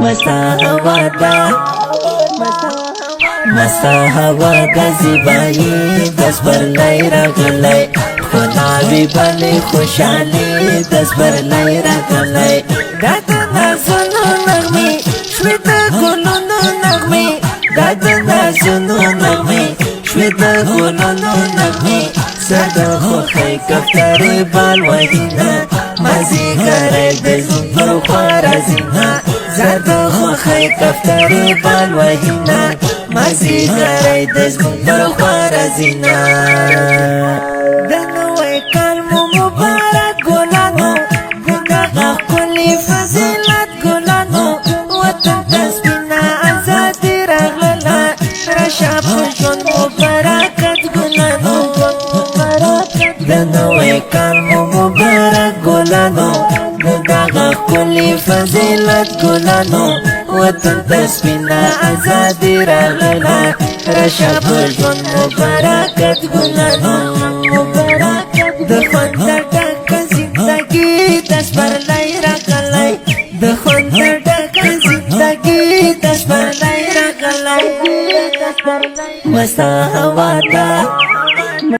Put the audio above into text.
مستا هوا دا مستا هوا دا زیبایی دس بر لای راغلی خناوی بلی خوشحالی دس بر لای راغلی دا د نازونو نغمې شوې د ګلونو نغمې دا د نازونو نغمې شوې د ګلونو نغمې سر د خوښۍ کفترې بال وهینه مازیګری د زړه خوا راځینه زر د خوښۍ کفترې بال وهینه مازیګری د زړه خوا راځینه د نوی کال مو مبارک ګلانو د دغه ښکلي فضیلت ګلانو وطن ته سپینه ازادي راغله راشه په ژوند مو برکت ګلانو د نوی کال مو مبارک ګلانو د دغه ښکلي فضیلت ګلانو وطن ته سپینه ازادي راغله راشه په ژوند مو برکت ګلانو د خوند ډکه زندګي د سپرلی راغلی د خوند ډکه زندګي د سپرلی راغلی مستا هوا ده